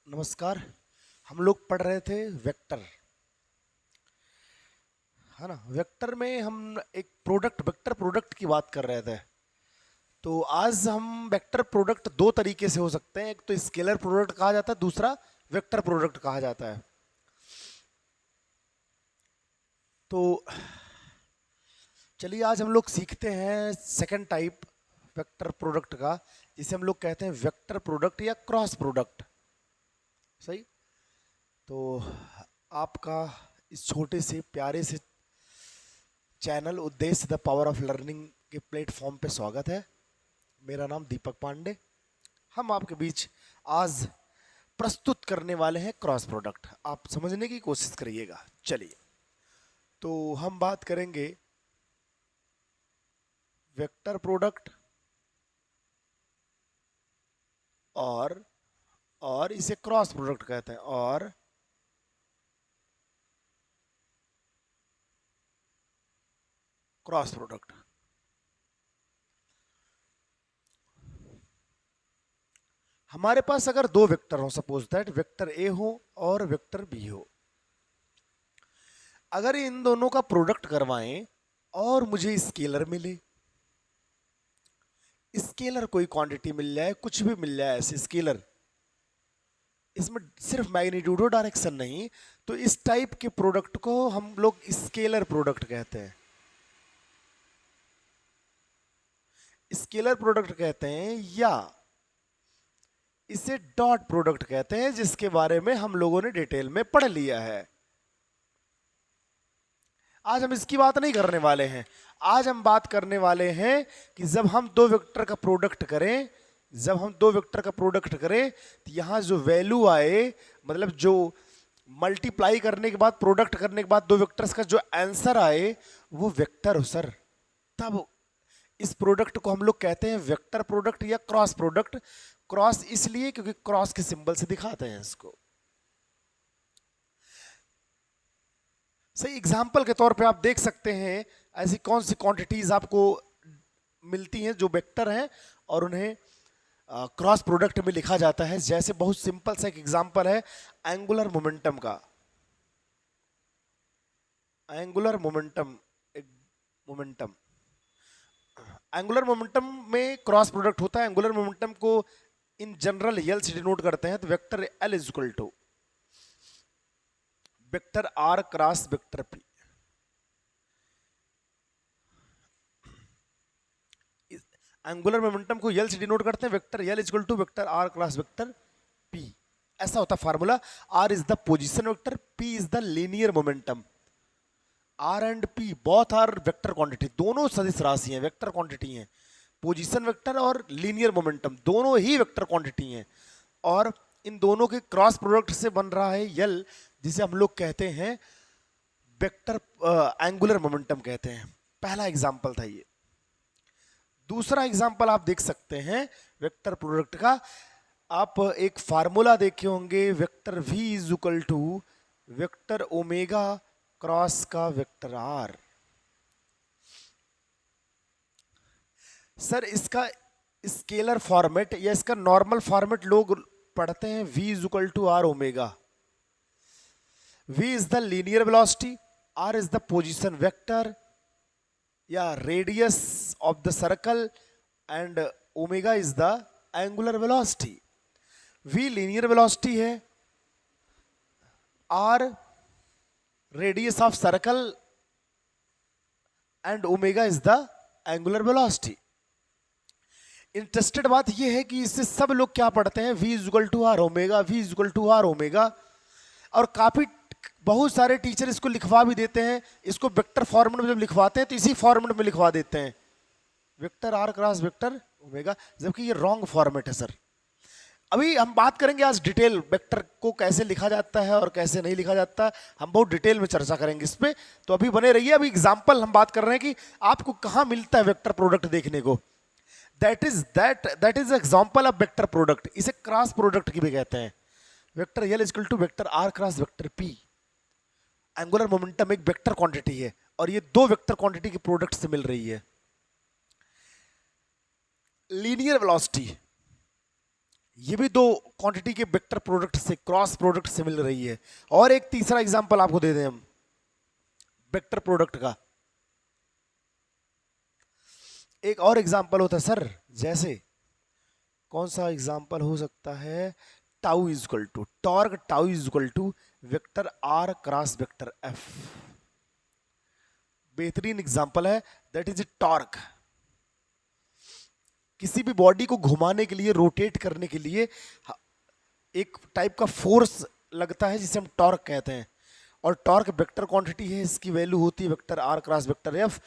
नमस्कार। हम लोग पढ़ रहे थे वेक्टर, है ना। वेक्टर में हम एक वेक्टर प्रोडक्ट की बात कर रहे थे। तो आज हम वेक्टर प्रोडक्ट दो तरीके से हो सकते हैं। एक तो स्केलर प्रोडक्ट कहा जाता है, दूसरा वेक्टर प्रोडक्ट कहा जाता है। तो चलिए आज हम लोग सीखते हैं सेकंड टाइप वेक्टर प्रोडक्ट का, जिसे हम लोग कहते हैं वेक्टर प्रोडक्ट या क्रॉस प्रोडक्ट। सही। तो आपका इस छोटे से प्यारे से चैनल उद्देश्य द पावर ऑफ लर्निंग के प्लेटफॉर्म पे स्वागत है। मेरा नाम दीपक पांडे। हम आपके बीच आज प्रस्तुत करने वाले हैं क्रॉस प्रोडक्ट। आप समझने की कोशिश करिएगा। चलिए, तो हम बात करेंगे वेक्टर प्रोडक्ट और इसे क्रॉस प्रोडक्ट कहते हैं। और क्रॉस प्रोडक्ट, हमारे पास अगर दो वेक्टर हो, सपोज दैट वेक्टर ए हो और वेक्टर बी हो, अगर इन दोनों का प्रोडक्ट करवाएं और मुझे स्केलर मिले, स्केलर कोई क्वांटिटी मिल जाए, कुछ भी मिल जाए ऐसे स्केलर, इसमें सिर्फ मैग्नीट्यूड हो, डायरेक्शन नहीं, तो इस टाइप के प्रोडक्ट को हम लोग स्केलर प्रोडक्ट कहते हैं। स्केलर प्रोडक्ट कहते हैं, या इसे डॉट प्रोडक्ट कहते हैं, जिसके बारे में हम लोगों ने डिटेल में पढ़ लिया है। आज हम इसकी बात नहीं करने वाले हैं। आज हम बात करने वाले हैं कि जब हम दो वेक्टर का प्रोडक्ट करें, तो यहां जो वैल्यू आए, मतलब जो मल्टीप्लाई करने के बाद, प्रोडक्ट करने के बाद दो वेक्टर्स का जो आंसर आए, वो वेक्टर हो सर। तब इस प्रोडक्ट को हम लोग कहते हैं वेक्टर प्रोडक्ट या क्रॉस प्रोडक्ट। क्रॉस इसलिए क्योंकि क्रॉस के सिंबल से दिखाते हैं इसको। सही एग्जाम्पल के तौर पे आप देख सकते हैं ऐसी कौन सी क्वांटिटीज आपको मिलती हैं जो वेक्टर हैं और उन्हें क्रॉस प्रोडक्ट में लिखा जाता है। जैसे बहुत सिंपल सा एक एग्जांपल है एंगुलर मोमेंटम का। एंगुलर मोमेंटम, एक मोमेंटम, एंगुलर मोमेंटम में क्रॉस प्रोडक्ट होता है। एंगुलर मोमेंटम को इन जनरल यल से डिनोट करते हैं। तो vector L is equal to vector R cross vector P. Angular momentum को यल से डिनोट करते हैं, vector L is equal to vector R cross vector P. ऐसा होता है formula. R is the position vector, P is the linear momentum. R and P both are vector quantity, दोनों सदिश राशि हैं, वेक्टर क्वांटिटी हैं। पोजीशन वेक्टर और linear momentum दोनों ही वेक्टर क्वांटिटी हैं। और इन दोनों के क्रॉस प्रोडक्ट से बन रहा है यल, जिसे हम लोग कहते हैं वेक्टर एंगुलर मोमेंटम कहते हैं। पहला एग्जांपल था ये। दूसरा एग्जांपल आप देख सकते हैं वेक्टर प्रोडक्ट का। आप एक फार्मूला देखे होंगे, vector v is equal to vector omega cross का वेक्टर आर। सर इसका स्केलर फॉर्मेट या इसका नॉर्मल फॉर्मेट लोग पढ़ते हैं v is equal to R omega. v is the linear velocity, r is the position vector या radius of the circle, and omega is the angular velocity. v linear velocity है, r radius of circle, and omega is the angular velocity. Interested बात यह है कि इससे सब लोग क्या पढ़ते हैं, v is equal to R omega, v is equal to R omega. और काफी बहुत सारे टीचर इसको लिखवा भी देते हैं। इसको वेक्टर फॉर्मेट में जब लिखवाते हैं तो इसी फॉर्मेट में लिखवा देते हैं, vector R cross vector omega, जबकि ये रॉन्ग फॉर्मेट है सर। अभी हम बात करेंगे आज डिटेल वेक्टर को कैसे लिखा जाता है और कैसे नहीं लिखा जाता। हम बहुत डिटेल में चर्चा करेंगे इस पे, तो अभी बने रहिए। अभी एग्जांपल हम बात कर रहे हैं कि आपको कहां मिलता है वेक्टर प्रोडक्ट देखने को। That is example of vector product. इसे क्रॉस प्रोडक्ट की भी कहते हैं। Vector L equal to vector R cross vector P. Angular momentum एक वेक्टर क्वांटिटी है और ये दो वेक्टर क्वांटिटी के प्रोडक्ट से मिल रही है। लीनियर वेलोसिटी, ये भी दो क्वांटिटी के वेक्टर प्रोडक्ट से, क्रॉस प्रोडक्ट से मिल रही है। और एक तीसरा एग्जांपल आपको दे दें हम वेक्टर प्रोडक्ट का। एक और एग्जांपल होता है सर, जैसे कौन सा एग्जांपल हो सकता है, tau is equal to torque, tau is equal to vector R cross vector F. बेहतरीन एग्जांपल है, दैट इज टॉर्क। किसी भी बॉडी को घुमाने के लिए, रोटेट करने के लिए एक टाइप का फोर्स लगता है जिसे हम टॉर्क कहते हैं। और टॉर्क वेक्टर क्वांटिटी है, इसकी वैल्यू होती है vector R cross vector F.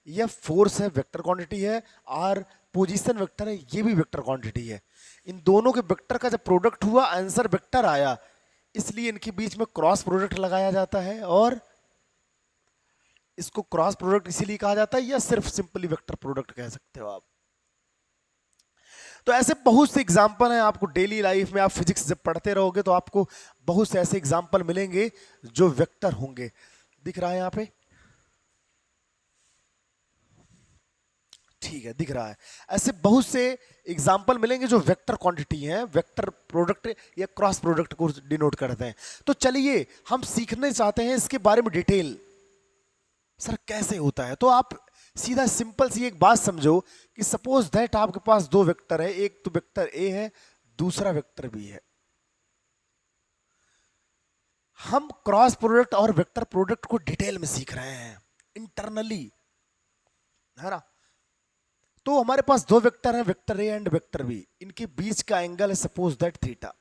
यह फोर्स है, वेक्टर क्वांटिटी है। आर पोजीशन वेक्टर है, ये भी वेक्टर क्वांटिटी है। इन दोनों के वेक्टर का जब प्रोडक्ट हुआ, आंसर वेक्टर आया, इसलिए इनके बीच में क्रॉस प्रोडक्ट लगाया जाता है। और इसको क्रॉस प्रोडक्ट इसीलिए कहा जाता है, या सिर्फ सिंपली वेक्टर प्रोडक्ट कह सकते हो आप। तो ऐसे बहुत से एग्जाम्पल हैं, आपको डेली लाइफ में, आप फिजिक्स जब पढ़ते रहोगे तो आपको बहुत से ऐसे एग्जाम्पल मिलेंगे जो वेक्टर होंगे। दिख रहा है यहाँ पे, ठीक है, दिख रहा है। ऐसे बहुत से एग्जाम्पल मिलेंगे जो वेक्टर क्वांटिटी हैं, वेक्टर प्रोडक्ट या क्रॉस प्रोडक्ट को डिनोट करते हैं। तो चलिए हम सीखने चाहते हैं इसके बारे में डिटेल, सर कैसे होता है। तो आप सीधा सिंपल सी एक बात समझो कि सपोज दैट आपके पास दो वेक्टर है, एक तो वेक्टर ए है, दूसरा वेक्टर बी है। हम क्रॉस प्रोडक्ट और वेक्टर प्रोडक्ट को डिटेल में सीख रहे हैं इंटरनली, है ना। तो हमारे पास दो वेक्टर हैं, vector A and vector B. इनके बीच का एंगल है सपोज दैट थीटा।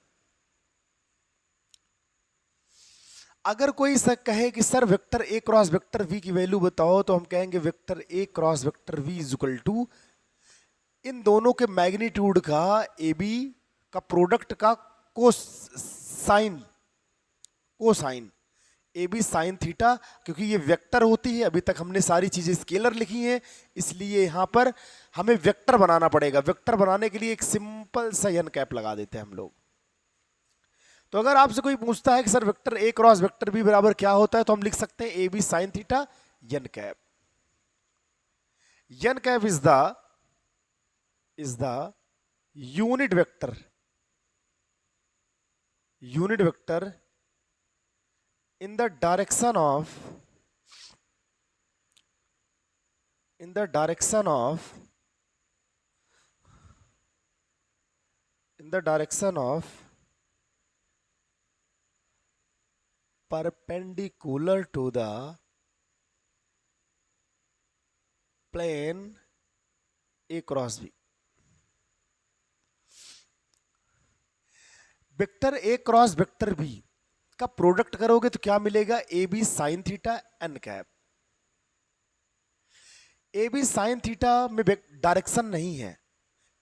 अगर कोई सर कहे कि सर वेक्टर ए क्रॉस वेक्टर वी की वैल्यू बताओ, तो हम कहेंगे vector A cross vector V is equal to इन दोनों के मैग्नीट्यूड का ए बी का प्रोडक्ट का cosine A B sine theta. क्योंकि ये वेक्टर होती है, अभी तक हमने सारी चीजें स्केलर लिखी हैं, इसलिए यहां पर हमें वेक्टर बनाना पड़ेगा। वेक्टर बनाने के लिए एक सिंपल सा एन कैप लगा देते हैं हम लोग। तो अगर आपसे कोई पूछता है कि सर वेक्टर ए क्रॉस वेक्टर बी बराबर क्या होता है, तो हम लिख सकते हैं A B sine theta N cap. N cap is the unit vector in the direction of perpendicular to the plane A cross B। Vector A cross vector B का प्रोडक्ट करोगे तो क्या मिलेगा, A B sine theta N cap. A B sine theta में direction नहीं है।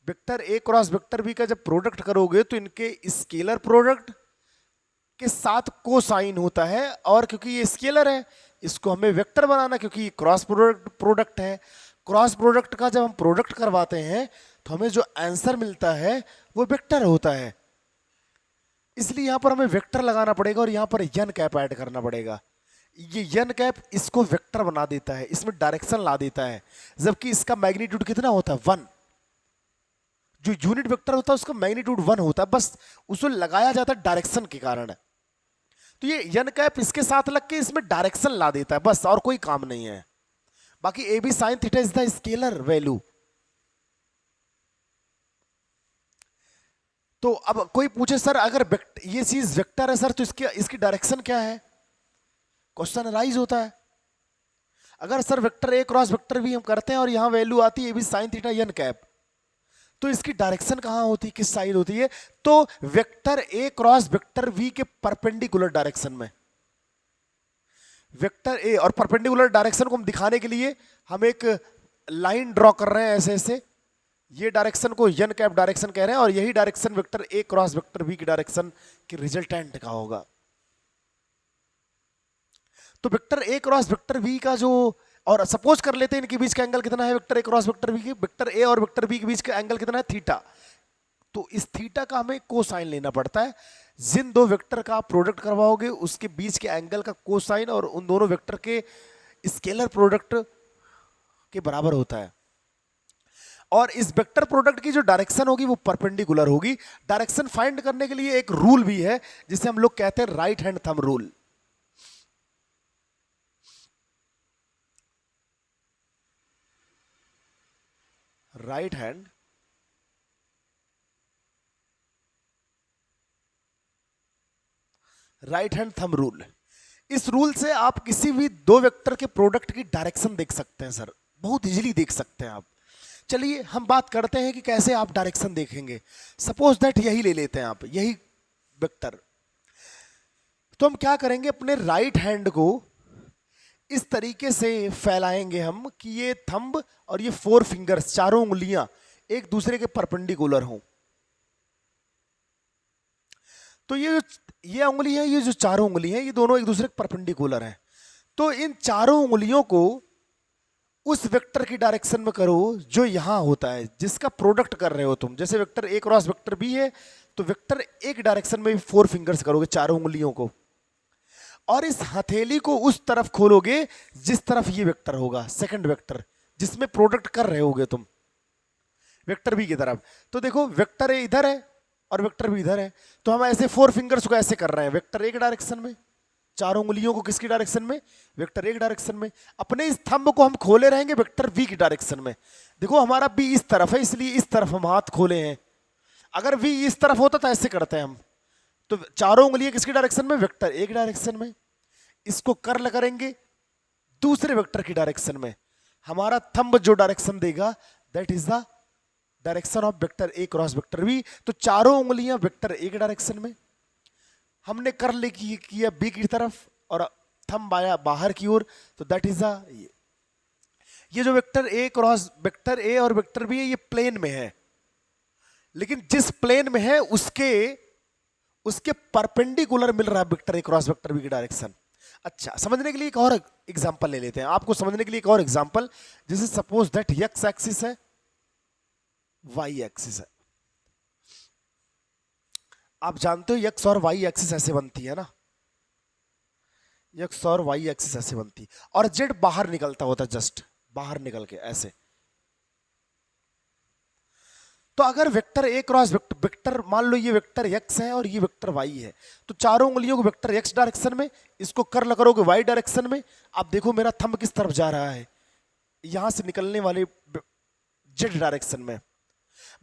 Vector ए cross vector B का जब प्रोडक्ट करोगे तो इनके स्केलर प्रोडक्ट के साथ कोसाइन होता है, और क्योंकि ये स्केलर है इसको हमें वेक्टर बनाना, क्योंकि ये क्रॉस प्रोडक्ट है। क्रॉस प्रोडक्ट का जब हम प्रोडक्ट करवाते हैं तो हमें जो आंसर मिलता है वो वेक्टर होता है। इसलिए यहां पर हमें वेक्टर लगाना पड़ेगा और यहां पर एन कैप ऐड करना पड़ेगा। ये एन कैप इसको वेक्टर बना देता है, इसमें डायरेक्शन ला देता है, जबकि इसका मैग्नीट्यूड कितना होता है, 1। जो यूनिट वेक्टर होता है उसका मैग्नीट्यूड 1 होता है, बस उसको लगाया जाता है डायरेक्शन के कारण। तो ये एन कैप इसके साथ लग के इसमें डायरेक्शन ला देता है, बस, और कोई काम नहीं है। बाकी A B sine theta is the scalar value. तो अब कोई पूछे सर अगर ये चीज वेक्टर है सर, तो इसकी डायरेक्शन क्या है, क्वेश्चन राइज होता है। अगर सर वेक्टर ए क्रॉस वेक्टर भी हम करते हैं और यहां वैल्यू आती है A B sine theta N cap, तो इसकी डायरेक्शन कहां होती है, किस साइड होती है, तो वेक्टर ए क्रॉस वेक्टर वी के परपेंडिकुलर डायरेक्शन में। वेक्टर ए और परपेंडिकुलर डायरेक्शन को हम दिखाने के लिए हम एक लाइन ड्रॉ कर रहे हैं ऐसे ऐसे। ये डायरेक्शन को एन कैप डायरेक्शन कह रहे हैं, और यही डायरेक्शन वेक्टर ए क्रॉस वेक्टर बी की डायरेक्शन की रिजल्टेंट का होगा। तो वेक्टर ए क्रॉस वेक्टर बी का जो, और सपोज कर लेते हैं इनके बीच का एंगल कितना है, वेक्टर ए क्रॉस वेक्टर बी के, वेक्टर ए और वेक्टर बी के बीच का एंगल कितना है, थीटा। तो इस थीटा का हमें कोसाइन लेना पड़ता है। जिन दो वेक्टर का आप प्रोडक्ट करवाओगे उसके बीच के एंगल का कोसाइन और उन दोनों वेक्टर के स्केलर प्रोडक्ट के बराबर होता है। और इस वेक्टर प्रोडक्ट की जो डायरेक्शन होगी वो परपेंडिकुलर होगी। डायरेक्शन फाइंड करने के लिए एक रूल भी है जिसे हम लोग कहते हैं right hand thumb rule. Right hand thumb rule. इस रूल से आप किसी भी दो वेक्टर के प्रोडक्ट की डायरेक्शन देख सकते हैं सर, बहुत इजीली देख सकते हैं आप। चलिए हम बात करते हैं कि कैसे आप डायरेक्शन देखेंगे। सपोज दैट यही ले लेते हैं आप, यही वेक्टर। तो हम क्या करेंगे, अपने राइट हैंड को इस तरीके से फैलाएंगे हम कि ये थंब और ये फोर फिंगर्स, चारों उंगलियां एक दूसरे के परपेंडिकुलर हों। तो ये उंगली है, ये जो चारों उंगली हैं, ये दोनों एक दूसरे के परपेंडिकुलर हैं। तो इन चारों उंगलियों को उस वेक्टर की डायरेक्शन में करो जो यहां होता है, जिसका प्रोडक्ट कर रहे हो तुम। जैसे वेक्टर ए क्रॉस वेक्टर बी है, तो वेक्टर एक डायरेक्शन में भी फोर फिंगर्स करोगे, चारों उंगलियों को, और इस हथेली को उस तरफ खोलोगे जिस तरफ ये वेक्टर होगा, सेकंड वेक्टर जिसमें प्रोडक्ट कर रहे होगे तुम, वेक्टर बी की तरफ। तो देखो वेक्टर ए इधर है और वेक्टर बी इधर है, तो हम ऐसे फोर फिंगर्स को ऐसे कर रहे हैं, वेक्टर एक डायरेक्शन में, चारों उंगलियों को किसकी डायरेक्शन में, वेक्टर एक डायरेक्शन में। अपने इस थंब को हम खोले रहेंगे वेक्टर बी की डायरेक्शन में। देखो हमारा बी इस तरफ है, इसलिए इस तरफ हम हाथ खोले हैं। अगर वी इस तरफ होता तो ऐसे करते हैं हम। तो चारों उंगलियां किसकी डायरेक्शन में, वेक्टर एक डायरेक्शन में। इसको कर्ल करेंगे दूसरे वेक्टर की डायरेक्शन में। हमारा थंब जो डायरेक्शन देगा that is the direction of vector A cross vector B. तो चारों उंगलियां वेक्टर ए के डायरेक्शन में, हमने कर्ल किया बी की तरफ और थंब आया बाहर की ओर, तो दैट इज द, ये जो vector A cross vector A और वेक्टर बी है ये प्लेन में है, लेकिन जिस प्लेन में है उसके उसके परपेंडिकुलर मिल रहा है वेक्टर ए क्रॉस वेक्टर बी की डायरेक्शन। अच्छा, समझने के लिए एक और एग्जांपल ले लेते हैं, आपको समझने के लिए एक और एग्जांपल। जैसे सपोज दैट एक्स एक्सिस है, वाई एक्सिस है। आप जानते हो एक्स और वाई एक्सिस ऐसे बनती है ना, एक्स और वाई एक्सिस ऐसे बनती, और जेड बाहर निकलता होता है, जस्ट बाहर निकल के ऐसे। तो अगर वेक्टर ए क्रॉस वेक्टर मान लो ये वेक्टर एक्स है और ये वेक्टर वाई है, तो चारों उंगलियों को वेक्टर एक्स डायरेक्शन में, इसको कर्ल करोगे वाई डायरेक्शन में। आप देखो मेरा थंब किस तरफ जा रहा है, यहां से निकलने वाले जेड डायरेक्शन में।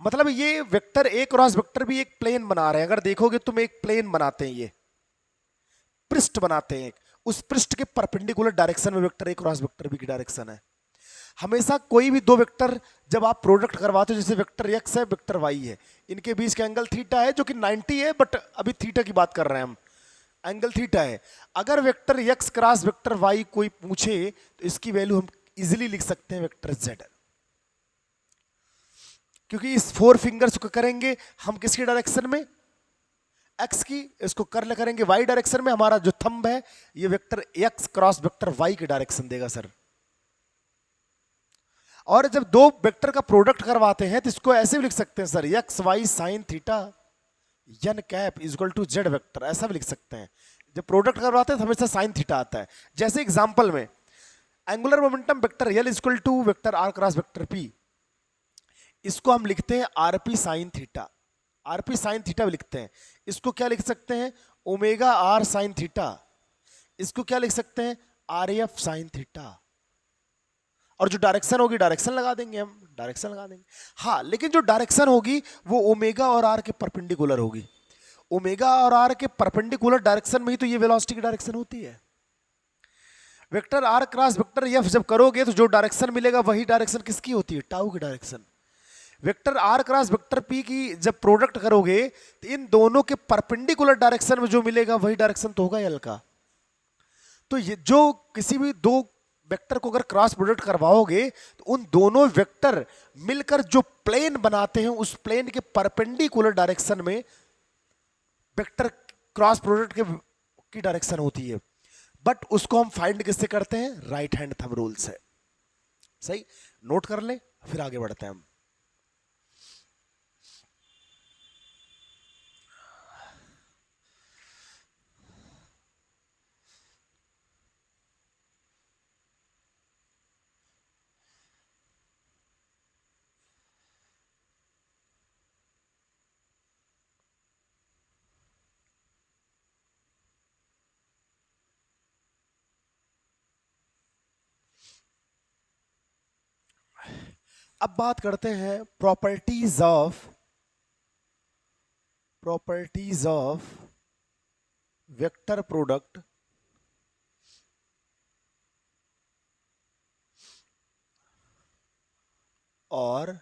मतलब ये वेक्टर ए क्रॉस वेक्टर भी एक प्लेन बना रहे हैं। अगर देखोगे तुम एक प्लेन बनाते हैं, ये पृष्ठ बनाते हैं, उस पृष्ठ के परपेंडिकुलर डायरेक्शन में वेक्टर ए क्रॉस वेक्टर बी की डायरेक्शन है। हमेशा कोई भी दो वेक्टर जब आप प्रोडक्ट करवाते हो, जैसे वेक्टर एक्स है वेक्टर वाई है, इनके बीच का एंगल थीटा है जो कि 90 है, बट अभी थीटा की बात कर रहे हैं हम, एंगल थीटा है। अगर vector X cross vector Y कोई पूछे तो इसकी वैल्यू हम इजीली लिख सकते हैं वेक्टर जेड, क्योंकि इस फोर फिंगर्स को करेंगे हम किसकी डायरेक्शन में, एक्स की। इसको कर्ल करेंगे वाई डायरेक्शन में, हमारा जो थंब है ये vector X cross vector Y की डायरेक्शन देगा सर। और जब दो वेक्टर का प्रोडक्ट करवाते हैं तो इसको ऐसे भी लिख सकते हैं sir, X Y sine theta N cap equal to Z vector, ऐसा भी लिख सकते हैं। जब प्रोडक्ट करवाते हैं तो हमेशा साइन थीटा आता है। जैसे एग्जांपल में angular momentum vector L equal to vector R cross vector P, इसको हम लिखते हैं RP sine theta, RP sine theta भी लिखते हैं। इसको क्या लिख सकते हैं, ओमेगा आर साइन थीटा। इसको क्या लिख सकते हैं, आर एफ साइन थीटा। और जो डायरेक्शन होगी डायरेक्शन लगा देंगे हम, डायरेक्शन लगा देंगे। हाँ, लेकिन जो डायरेक्शन होगी वो ओमेगा और आर के परपेंडिकुलर होगी। ओमेगा और आर के परपेंडिकुलर डायरेक्शन में ही तो ये वेलोसिटी की डायरेक्शन होती है। Vector R cross vector F जब करोगे तो जो डायरेक्शन मिलेगा वही डायरेक्शन किसकी होती है, टाउ की direction. Vector R cross vector P की जब प्रोडक्ट करोगे तो इन दोनों के परपेंडिकुलर डायरेक्शन में जो मिलेगा वही डायरेक्शन तो होगा एल का। तो ये जो किसी भी दो वेक्टर को अगर क्रॉस प्रोडक्ट करवाओगे तो उन दोनों वेक्टर मिलकर जो प्लेन बनाते हैं उस प्लेन के परपेंडिकुलर डायरेक्शन में वेक्टर क्रॉस प्रोडक्ट के की डायरेक्शन होती है। बट उसको हम फाइंड किससे करते हैं, राइट हैंड थंब रूल से। सही, नोट कर लें, फिर आगे बढ़ते हैं हम। अब बात करते हैं प्रॉपर्टीज ऑफ वेक्टर प्रोडक्ट और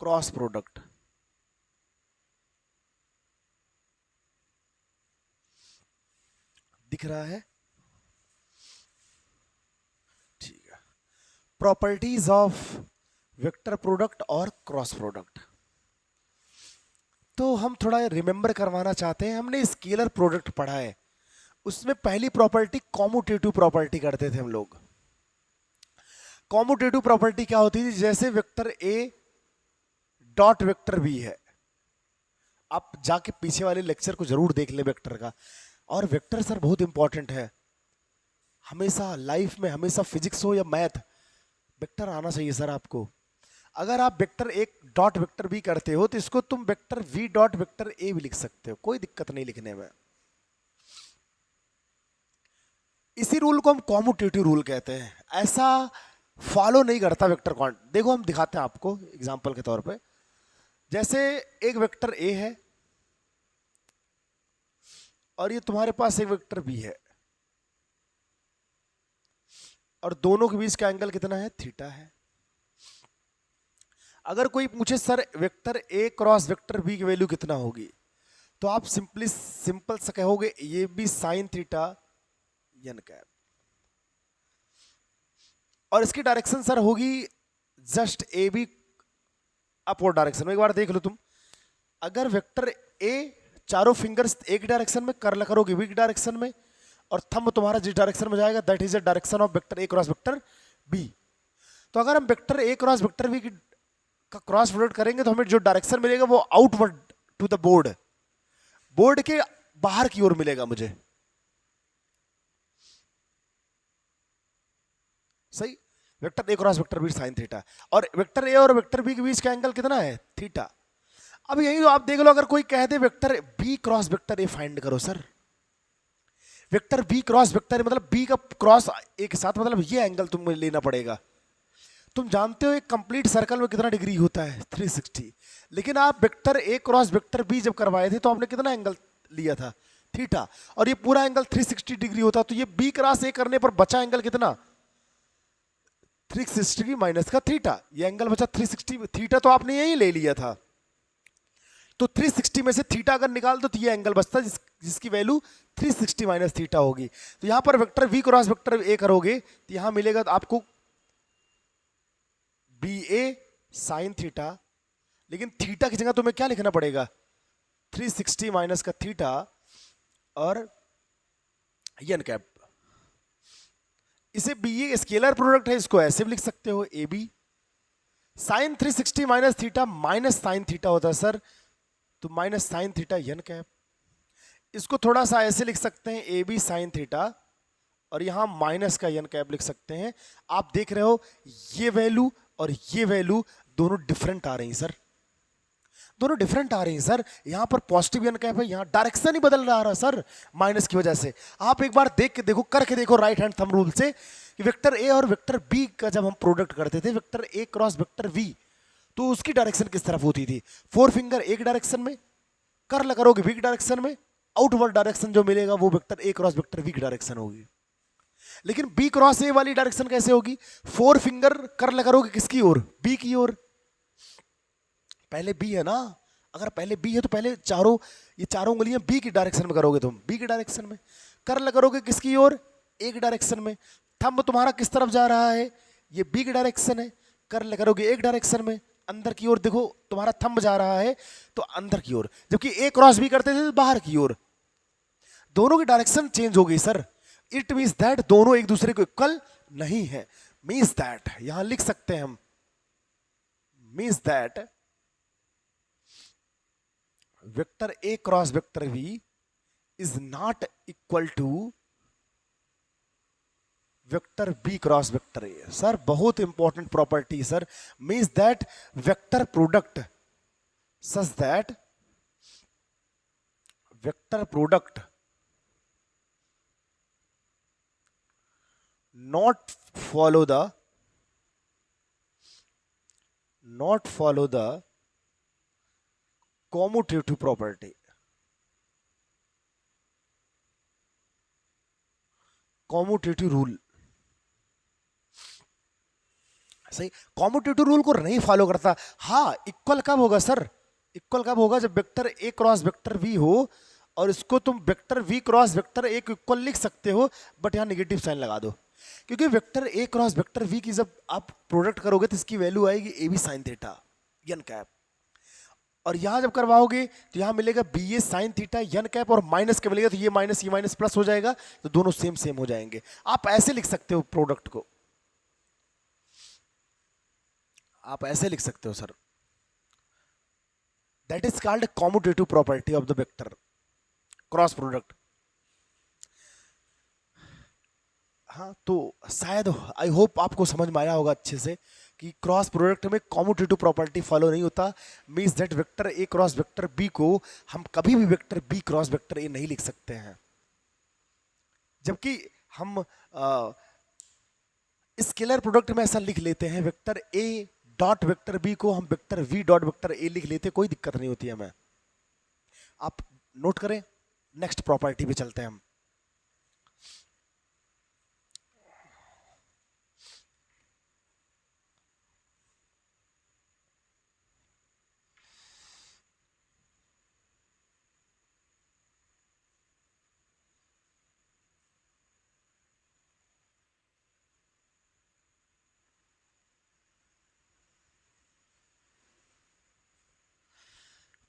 क्रॉस प्रोडक्ट। दिख रहा है? ठीक है। प्रॉपर्टीज ऑफ वेक्टर प्रोडक्ट और क्रॉस प्रोडक्ट। तो हम थोड़ा रिमेंबर करवाना चाहते हैं, हमने स्केलर प्रोडक्ट पढ़ा है, उसमें पहली प्रॉपर्टी कॉम्यूटेटिव प्रॉपर्टी करते थे हम लोग। कॉम्यूटेटिव प्रॉपर्टी क्या होती थी? जैसे vector A dot vector B है, आप जाके पीछे वाले लेक्चर को जरूर देख लें वेक्टर का। और वेक्टर सर बहुत इंपॉर्टेंट है, हमेशा लाइफ में, हमेशा फिजिक्स हो या मैथ, वेक्टर आना चाहिए सर आपको। अगर आप वेक्टर एक डॉट वेक्टर बी करते हो तो इसको तुम वेक्टर वी डॉट वेक्टर ए भी लिख सकते हो, कोई दिक्कत नहीं लिखने में। इसी रूल को हम कॉम्यूटेटिव रूल कहते हैं। ऐसा फॉलो नहीं करता वेक्टर क्वांट। देखो हम दिखाते हैं आपको एग्जांपल के तौर पे। जैसे एक वेक्टर ए है और ये तुम्हारे पास एक वेक्टर बी है, और दोनों के बीच का एंगल कितना है? थीटा है। अगर कोई पूछे सर वेक्टर ए क्रॉस वेक्टर बी की वैल्यू कितना होगी, तो आप सिंपल से कहोगे ये भी साइन थीटा एन कैप, और इसकी डायरेक्शन सर होगी just A be upward direction में। एक बार देख लो तुम, अगर वेक्टर ए चारों फिंगर्स एक डायरेक्शन में, कर्ल करोगे बी की डायरेक्शन में, और थंब तुम्हारा जिस डायरेक्शन में जाएगा that is the direction of vector A cross vector B. तो अगर हम वेक्टर ए क्रॉस वेक्टर बी का क्रॉस प्रोडक्ट करेंगे तो हमें जो डायरेक्शन मिलेगा वो outward to the board, board के बाहर की ओर मिलेगा मुझे। सही? वेक्टर ए cross vector B sine theta, और वेक्टर ए और वेक्टर बी के बीच का एंगल कितना है? थीटा। अब यही तो आप देख लो, अगर कोई कह दे vector B cross vector A find करो sir, vector B cross vector मतलब बी का क्रॉस ए के साथ, मतलब ये एंगल तुम्हें लेना पड़ेगा। तुम जानते हो एक कंप्लीट सर्कल में कितना डिग्री होता है? 360। लेकिन आप वेक्टर ए क्रॉस वेक्टर बी जब करवाए थे तो आपने कितना एंगल लिया था? थीटा। और ये पूरा एंगल 360 डिग्री होता, तो ये बी क्रॉस ए करने पर बचा एंगल कितना? 360 माइनस का थीटा, ये एंगल बचा 360। थीटा तो आपने यही ले लिया था, तो 360 में से थीटा अगर निकाल दो तो ये एंगल बचता है जिसकी वैल्यू 360 माइनस थीटा होगी। तो यहां पर vector V cross vector A करोगे तो यहां मिलेगा तो आपको बी ए साइन थीटा, लेकिन थीटा की जगह तुम्हें क्या लिखना पड़ेगा? 360 माइनस का थीटा और एन कैप। इसे बी ए स्केलर प्रोडक्ट है, इसको ऐसे भी लिख सकते हो A B sine 360 minus theta minus sine theta होता है सर, तो minus sine theta N cap. इसको थोड़ा सा ऐसे लिख सकते हैं ए बी साइन थीटा, और यहां माइनस का एन कैप लिख सकते हैं। आप देख रहे हो ये वैल्यू और ये वैल्यू दोनों डिफरेंट आ रही हैं सर, दोनों डिफरेंट आ रही हैं सर। यहां पर पॉजिटिव एन कैप है, यहां डायरेक्शन ही बदल रहा है सर माइनस की वजह से। आप एक बार देख के देखो, करके देखो राइट हैंड थंब रूल से कि वेक्टर ए और वेक्टर बी का जब हम प्रोडक्ट करते थे, वेक्टर ए क्रॉस वेक्टर वी, तो उसकी डायरेक्शन किस तरफ होती थी? फोर फिंगर एक डायरेक्शन में, कर्ल करोगे वी की डायरेक्शन में, आउटवर्ड डायरेक्शन जो मिलेगा वो वेक्टर ए क्रॉस वेक्टर वी की डायरेक्शन होगी। लेकिन बी क्रॉस ए वाली डायरेक्शन कैसे होगी? फोर फिंगर कर्ल करोगे किसकी ओर? बी की ओर। पहले बी है ना, अगर पहले बी है तो पहले ये चारों उंगलियां बी की डायरेक्शन में करोगे तुम, बी की डायरेक्शन में। कर्ल करोगे किसकी ओर? ए की डायरेक्शन में। थंब तुम्हारा किस तरफ जा रहा है? ये बी की डायरेक्शन है। कर्ल करोगे एक डायरेक्शन में, अंदर की ओर देखो तुम्हारा थंब जा रहा है तो अंदर की ओर, जबकि ए क्रॉस बी करते थे तो बाहर की ओर। दोनों की डायरेक्शन चेंज हो गई सर। इट मीन्स दैट दोनों एक दूसरे को इक्वल नहीं है। मीन्स दैट यहां लिख सकते हैं हम, means that vector A cross vector V is not equal to vector B cross vector A. Sir बहुत important property sir. Means that vector product such that vector product not follow the not follow the commutative property, commutative rule, सही, commutative rule को नहीं follow करता। हाँ, equal कब होगा sir? Equal कब होगा? जब वेक्टर ए क्रॉस वेक्टर वी हो और इसको तुम vector V cross vector A को इक्वल लिख सकते हो, बट यहाँ नेगेटिव साइन लगा दो, क्योंकि वेक्टर ए क्रॉस वेक्टर वी की जब आप प्रोडक्ट करोगे तो इसकी वैल्यू आएगी A B sine theta N cap, और यहां जब करवाओगे तो यहां मिलेगा B A sine theta N cap, और माइनस के मिलेगा तो ये माइनस प्लस हो जाएगा, तो दोनों सेम सेम हो जाएंगे। आप ऐसे लिख सकते हो प्रोडक्ट को, आप ऐसे लिख सकते हो sir, that is called commutative property of the vector cross product. हाँ, तो शायद आई होप आपको समझ में आया होगा अच्छे से कि क्रॉस प्रोडक्ट में कॉम्यूटेटिव प्रॉपर्टी फॉलो नहीं होता, means that vector A cross vector B को हम कभी भी vector B cross vector A नहीं लिख सकते हैं, जबकि हम स्केलर प्रोडक्ट में ऐसा लिख लेते हैं, vector A dot vector B को हम vector V dot vector A लिख लेते हैं, कोई दिक्कत नहीं होती है हमें। आप नोट करें, नेक्स्ट प्रॉपर्टी पे चलते हैं हम।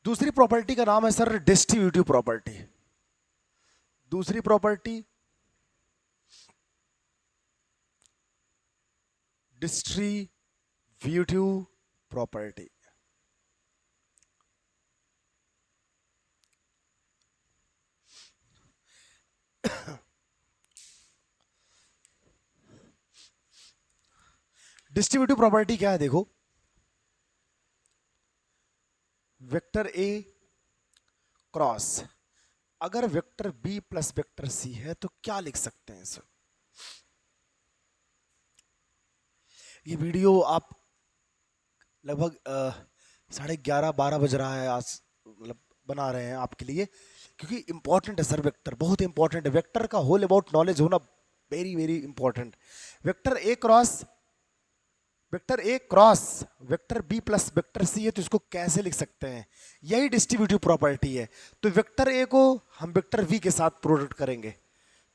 दूसरी प्रॉपर्टी का नाम है सर डिस्ट्रीब्यूटिव प्रॉपर्टी। दूसरी property distributive property. Distributive property क्या है? देखो, वेक्टर ए क्रॉस अगर vector B plus vector C है तो क्या लिख सकते हैं सर? ये वीडियो आप लगभग 11:30-12 बज रहा है आज, मतलब बना रहे हैं आपके लिए, क्योंकि इंपॉर्टेंट है सर, वेक्टर बहुत इंपॉर्टेंट है, वेक्टर का होल अबाउट नॉलेज होना वेरी वेरी इंपॉर्टेंट। वेक्टर ए cross vector B plus vector C है, तो इसको कैसे लिख सकते हैं? यही डिस्ट्रीब्यूटिव प्रॉपर्टी है। तो वेक्टर ए को हम वेक्टर वी के साथ प्रोडक्ट करेंगे,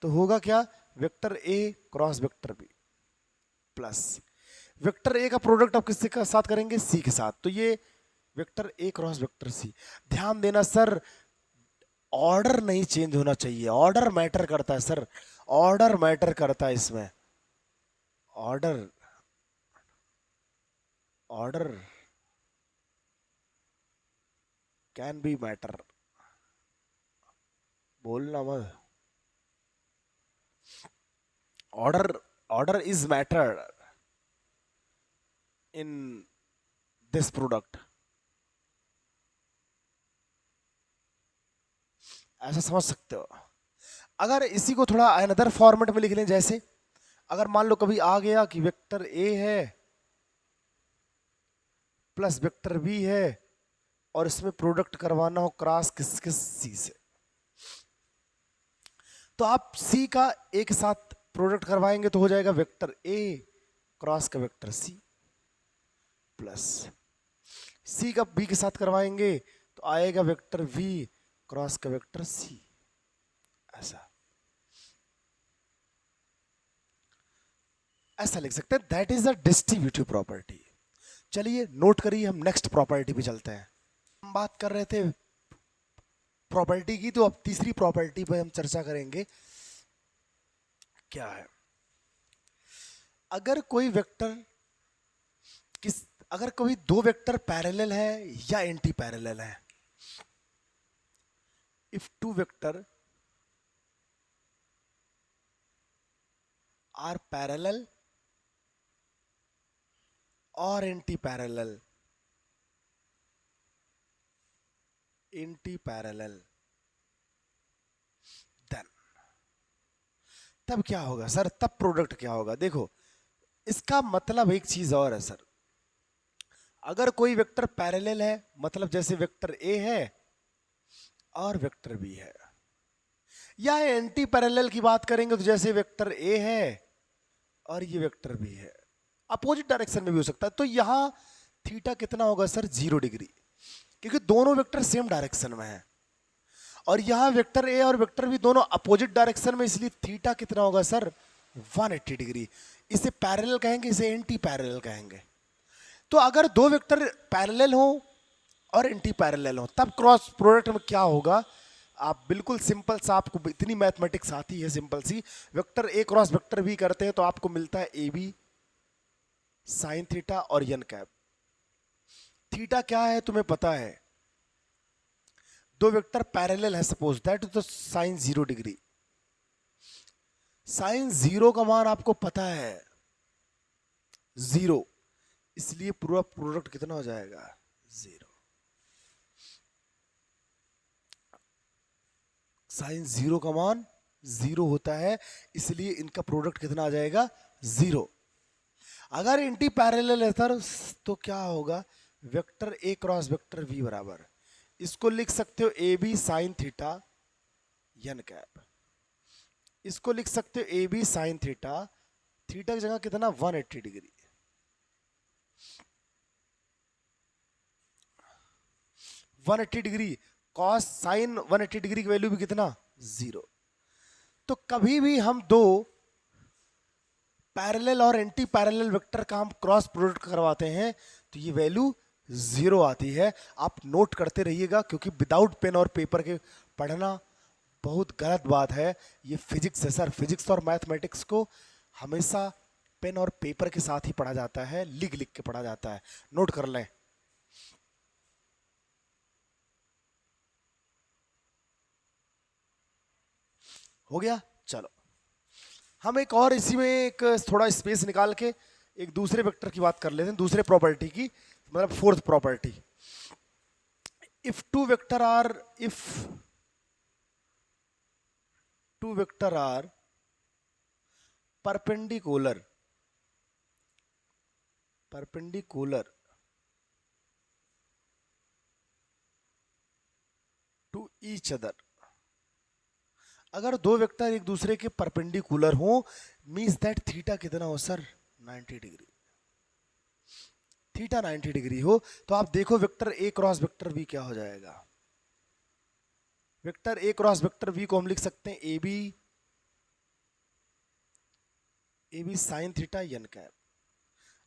तो होगा क्या? Vector A cross vector B plus vector A का प्रोडक्ट आप किसके का साथ करेंगे? सी के साथ, तो ये वेक्टर ए क्रॉस वेक्टर सी। ध्यान देना सर, ऑर्डर नहीं चेंज होना चाहिए, ऑर्डर मैटर करता है सर, ऑर्डर मैटर करता है इसमें, order order can be matter, बोलना मत, order order is matter in this product, ऐसा समझ सकते हो। अगर इसी को थोड़ा अनदर फॉर्मेट में लिख लें, जैसे अगर मान लो कभी आ गया कि वेक्टर ए है प्लस वेक्टर बी है और इसमें प्रोडक्ट करवाना हो क्रॉस किस किस सी से, तो आप सी का ए के साथ प्रोडक्ट करवाएंगे तो हो जाएगा वेक्टर ए क्रॉस का वेक्टर सी, प्लस सी का बी के साथ करवाएंगे तो आएगा वेक्टर वी क्रॉस का वेक्टर सी, ऐसा ऐसा लिख सकते हैं। That is a distributive property. चलिए नोट करिए, हम नेक्स्ट प्रॉपर्टी पे चलते हैं। हम बात कर रहे थे प्रॉपर्टी की, तो अब तीसरी प्रॉपर्टी पे हम चर्चा करेंगे। क्या है? अगर कोई वेक्टर अगर कोई दो वेक्टर पैरेलल है या एंटी पैरेलल है, if two vector are parallel और एंटी पैरेलल, देन तब क्या होगा सर? तब प्रोडक्ट क्या होगा? देखो, इसका मतलब एक चीज और है सर, अगर कोई वेक्टर पैरेलल है, मतलब जैसे वेक्टर ए है और वेक्टर बी है, या एंटी पैरेलल की बात करेंगे तो जैसे वेक्टर ए है और ये वेक्टर बी है, अपोजिट डायरेक्शन में भी हो सकता है, तो यहां थीटा कितना होगा सर? 0 डिग्री, क्योंकि दोनों वेक्टर सेम डायरेक्शन में है। और यहां वेक्टर ए और वेक्टर बी दोनों अपोजिट डायरेक्शन में, इसलिए थीटा कितना होगा सर? 180 डिग्री। इसे पैरेलल कहेंगे, इसे एंटी पैरेलल कहेंगे। तो अगर दो वेक्टर पैरेलल हो और एंटी पैरेलल हो, तब क्रॉस प्रोडक्ट में क्या होगा? आप बिल्कुल सिंपल सा, आपको इतनी मैथमेटिक्स आती है सिंपल सी, वेक्टर ए क्रॉस वेक्टर बी करते हैं तो आपको मिलता है ए बी साइन थीटा और एन कैप। थीटा क्या है तुम्हें पता है? दो वेक्टर पैरेलल है सपोज, दैट इज तो साइन 0 डिग्री। साइन 0 का मान आपको पता है 0, इसलिए पूरा प्रोडक्ट कितना हो जाएगा? 0। साइन 0 का मान 0 होता है, इसलिए इनका प्रोडक्ट कितना आ जाएगा? 0। अगर एंटी पैरेलल है सर तो क्या होगा? वेक्टर ए क्रॉस वेक्टर बी बराबर, इसको लिख सकते हो A B sine theta N cap, इसको लिख सकते हो A B sine theta, theta की जगह कितना? 180 degree. One 180 degree cos sine 180 degree की वैल्यू भी कितना? 0। तो कभी भी हम दो पैरेलल और एंटी पैरेलल वेक्टर का हम क्रॉस प्रोडक्ट करवाते हैं तो ये वैल्यू 0 आती है। आप नोट करते रहिएगा, क्योंकि विदाउट पेन और पेपर के पढ़ना बहुत गलत बात है। ये फिजिक्स है सर, फिजिक्स और मैथमेटिक्स को हमेशा पेन और पेपर के साथ ही पढ़ा जाता है, लिख लिख के पढ़ा जाता है। नोट कर लें। हो गया? चलो हम एक और इसी में एक थोड़ा स्पेस निकाल के एक दूसरे वेक्टर की बात कर लेते हैं, दूसरे प्रॉपर्टी की, मतलब fourth property. If two vector are perpendicular to each other, अगर दो वेक्टर एक दूसरे के परपेंडिकुलर हो, मींस दैट थीटा कितना हो सर? 90 डिग्री। थीटा 90 डिग्री हो तो आप देखो वेक्टर ए क्रॉस वेक्टर बी क्या हो जाएगा? वेक्टर ए क्रॉस वेक्टर बी को हम लिख सकते हैं A B sine theta N cap.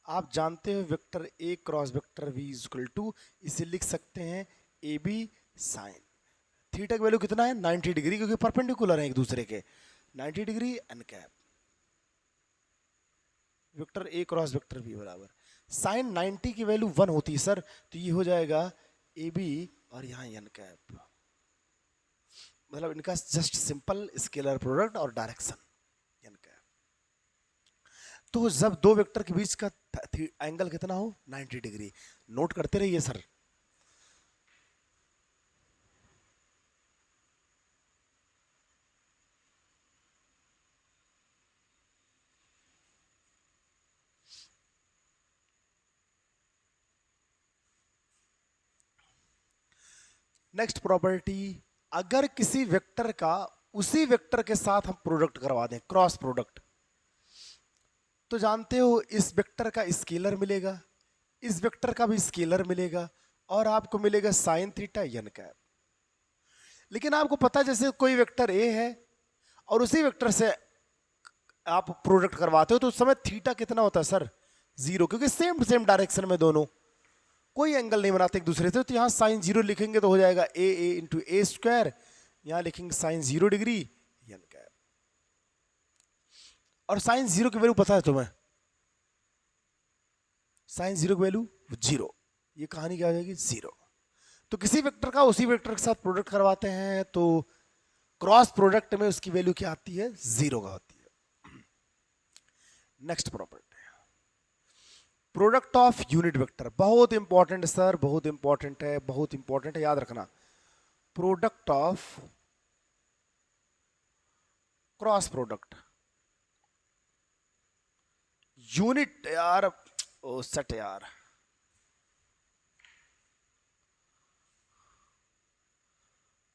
आप जानते हो vector A cross vector B is equal to, इसे लिख सकते हैं ए बी साइन थीटा की वैल्यू कितना है? 90 डिग्री, क्योंकि परपेंडिकुलर है एक दूसरे के। 90 डिग्री एन कैप वेक्टर ए क्रॉस वेक्टर बी बराबर साइन 90 की वैल्यू 1 होती है सर, तो ये हो जाएगा ए बी और यहाँ एन कैप, मतलब इनका जस्ट सिंपल स्केलर प्रोडक्ट और डायरेक्शन एन कैप। तो जब दो वेक्टर के बीच का एंगल कितना हो? 90 डिग्री। नोट करते रहिए सर। नेक्स्ट प्रॉपर्टी, अगर किसी वेक्टर का उसी वेक्टर के साथ हम प्रोडक्ट करवा दें, क्रॉस प्रोडक्ट, तो जानते हो इस वेक्टर का स्केलर मिलेगा, इस वेक्टर का भी स्केलर मिलेगा, और आपको मिलेगा साइन थीटा एन कैप। लेकिन आपको पता है जैसे कोई वेक्टर ए है और उसी वेक्टर से आप प्रोडक्ट करवाते हो तो उस समय थीटा कितना होता है सर? 0, क्योंकि सेम सेम डायरेक्शन में दोनों, कोई एंगल नहीं बनाते एक दूसरे से। तो यहाँ साइन 0 लिखेंगे तो हो जाएगा ए इंटू ए स्क्वायर, यहाँ लिखेंगे साइन 0 डिग्री एन कैप। और साइन 0 की वैल्यू पता है तुम्हें? साइन 0 की वैल्यू 0, ये कहानी क्या हो जाएगी? 0। तो किसी वेक्टर का उसी वेक्टर के साथ प्रोडक्ट करवाते हैं तो क्रॉस प्रोडक्ट में उसकी वैल्यू क्या आती है? 0 का होती है। Next property, product of unit vector, बहुत इंपॉर्टेंट सर, बहुत इंपॉर्टेंट है, बहुत इंपॉर्टेंट है, याद रखना। Product of cross product unit, यार ओ सेट यार,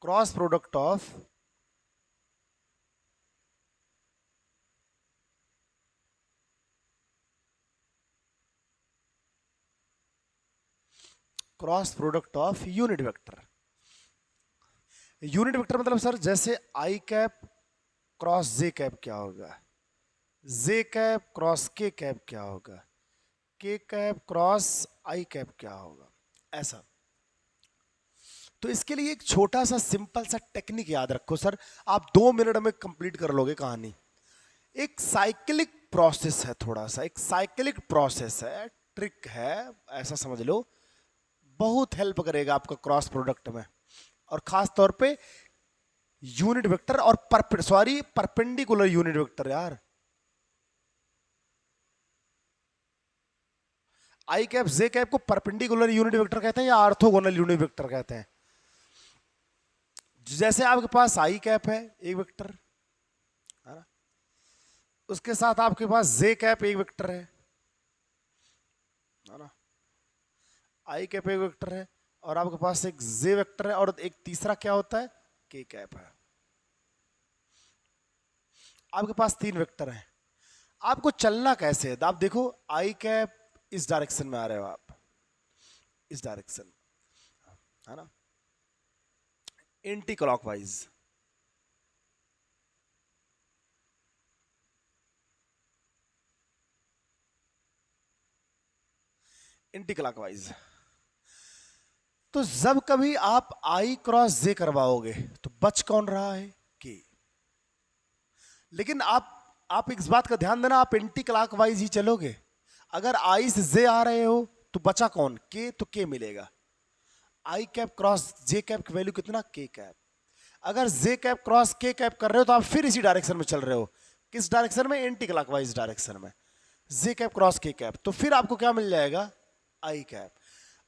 cross product of unit vector. Unit vector मतलब सर जैसे आई कैप क्रॉस जे कैप क्या होगा, जे कैप क्रॉस के कैप क्या होगा, के कैप क्रॉस आई कैप क्या होगा, ऐसा। तो इसके लिए एक छोटा सा सिंपल सा टेक्निक याद रखो सर, आप 2 मिनट में कंप्लीट कर लोगे कहानी। एक साइक्लिक प्रोसेस है, थोड़ा सा एक साइक्लिक प्रोसेस है, ट्रिक है, ऐसा समझ लो, बहुत हेल्प करेगा आपका क्रॉस प्रोडक्ट में, और खास तौर पे यूनिट वेक्टर और परपेंडिकुलर यूनिट वेक्टर। यार आई कैप जे कैप को परपेंडिकुलर यूनिट वेक्टर कहते हैं या ऑर्थोगोनल यूनिट वेक्टर कहते हैं। जैसे आपके पास आई कैप है एक वेक्टर है ना, उसके साथ आपके पास जे कैप एक वेक्टर है ना, आई कैप एक वेक्टर है, और आपके पास एक जे वेक्टर है, और एक तीसरा क्या होता है, के कैप है। आपके पास 3 वेक्टर हैं। आपको चलना कैसे है, आप देखो आई कैप इस डायरेक्शन में आ रहे हो, आप इस डायरेक्शन है ना, एंटी क्लॉकवाइज, एंटी क्लॉकवाइज। तो जब कभी आप आई क्रॉस जे करवाओगे तो बच कौन रहा है, के। लेकिन आप इस बात का ध्यान देना, आप एंटी क्लॉकवाइज ही चलोगे। अगर आई से जे आ रहे हो तो बचा कौन, के, तो के मिलेगा। आई कैप क्रॉस जे कैप की वैल्यू कितना, के कैप। अगर जे कैप क्रॉस के कैप कर रहे हो तो आप फिर इसी डायरेक्शन में चल रहे हो, किस डायरेक्शन में, एंटी क्लॉकवाइज डायरेक्शन में, जे कैप क्रॉस के कैप। तो फिर आपको क्या मिल जाएगा, आई कैप।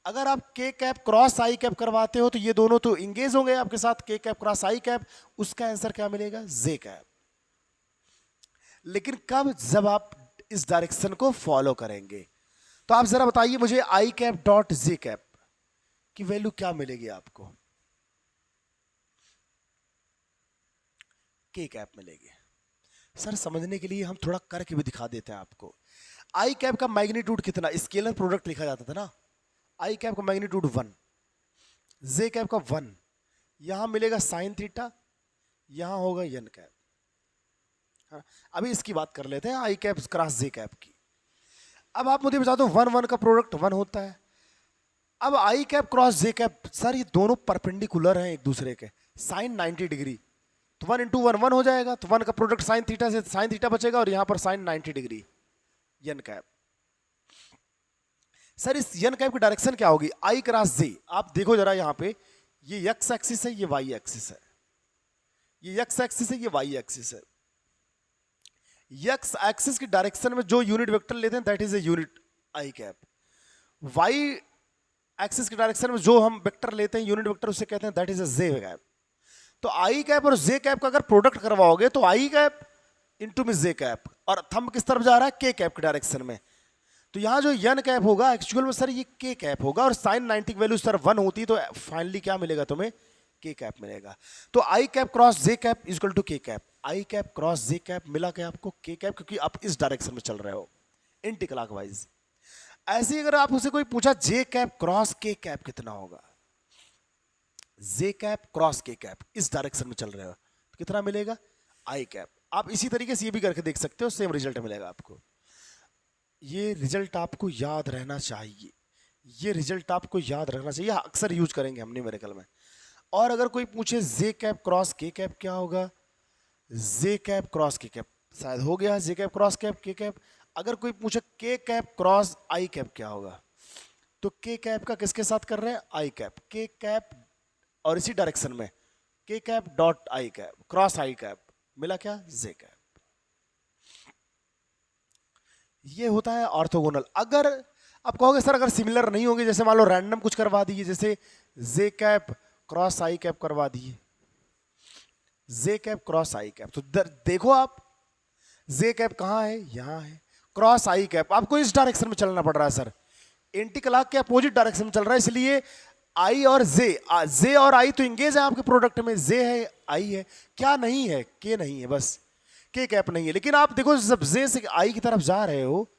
अगर आप के कैप क्रॉस आई कैप करवाते हो तो ये दोनों तो इंगेज होंगे आपके साथ, के कैप क्रॉस आई कैप, उसका आंसर क्या मिलेगा, जे कैप। लेकिन कब, जब आप इस डायरेक्शन को फॉलो करेंगे। तो आप जरा बताइए मुझे, आई कैप डॉट जे कैप की वैल्यू क्या मिलेगी आपको, के कैप मिलेगी। सर समझने के लिए हम थोड़ा करके भी दिखा देते हैं आपको। आई कैप का मैग्नीट्यूड कितना, स्केलर प्रोडक्ट लिखा जाता था ना, आई कैप का मैग्नीट्यूड 1, जे कैप का 1, यहां मिलेगा साइन थीटा, यहां होगा एन कैप। अभी इसकी बात कर लेते हैं आई कैप क्रॉस जे कैप की। अब आप मुझे बता दो 1 का प्रोडक्ट 1 होता है। अब आई cap cross J cap, sir ये दोनों परपेंडिकुलर हैं एक दूसरे के, साइन 90 डिग्री, तो 1 इंटू 1 1 हो जाएगा, तो 1 का प्रोडक्ट साइन थीटा से साइन थीटा बचेगा, और यहां पर sine 90 degree, N cap. Sir इस एन कैप की डायरेक्शन क्या होगी, आई क्रॉस जे। आप देखो जरा यहां पे, ये एक्स एक्सिस है, ये वाई एक्सिस है, ये एक्स एक्सिस है, ये वाई एक्सिस है। एक्स एक्सिस की डायरेक्शन में जो यूनिट वेक्टर लेते हैं that is a unit I cap. Y axis की डायरेक्शन में जो हम वेक्टर लेते हैं यूनिट वेक्टर, उसे कहते हैं that is A J cap. तो आई कैप और जे कैप का अगर प्रोडक्ट करवाओगे तो आई कैप इंटू में जे कैप, और थंब किस तरफ जा रहा है, के कैप की डायरेक्शन में। तो यहां जो एन कैप होगा एक्चुअल में सर ये के कैप होगा, और साइन 90 की वैल्यू सर 1 होती, तो फाइनली क्या मिलेगा तुम्हें, के कैप मिलेगा। तो I cap cross J cap equal to K cap. I cap cross J cap मिला क्या आपको, के कैप, क्योंकि आप इस डायरेक्शन में चल रहे हो एंटी क्लॉकवाइज। ऐसे ही अगर आप उसे कोई पूछा जे कैप क्रॉस के कैप कितना होगा, जे कैप क्रॉस के कैप, इस डायरेक्शन में चल रहे हो तो कितना मिलेगा, आई कैप। आप इसी तरीके से ये भी करके देख सकते हो, सेम रिजल्ट मिलेगा आपको। ये रिजल्ट आपको याद रहना चाहिए, ये रिजल्ट आपको याद रखना चाहिए, अक्सर यूज करेंगे हम न्यूमेरिकल में। और अगर कोई पूछे जे कैप क्रॉस के कैप क्या होगा, जे कैप क्रॉस के कैप, शायद हो गया जे कैप क्रॉस कैप के कैप। अगर कोई पूछे के कैप क्रॉस आई कैप क्या होगा, तो के कैप का किसके साथ कर रहे हैं, आई कैप, के कैप, और इसी डायरेक्शन में के cap dot I cap cross I cap, मिला क्या, जे कैप। ये होता है ऑर्थोगोनल। अगर आप कहोगे सर अगर सिमिलर नहीं होंगे, जैसे मान लो रैंडम कुछ करवा दिए, जैसे जे कैप क्रॉस आई कैप करवा दिए, जे कैप क्रॉस आई कैप, तो देखो आप जे कैप कहां है, यहां है, क्रॉस आई कैप आपको इस डायरेक्शन में चलना पड़ रहा है सर, एंटी क्लॉक के अपोजिट डायरेक्शन में चल रहा है, इसलिए आई और जे, जे और आई तो इंगेज है आपके प्रोडक्ट में, जे है आई है, क्या नहीं है, के नहीं है, बस के कैप नहीं है। लेकिन आप देखो जब जे से आई की तरफ जा रहे हो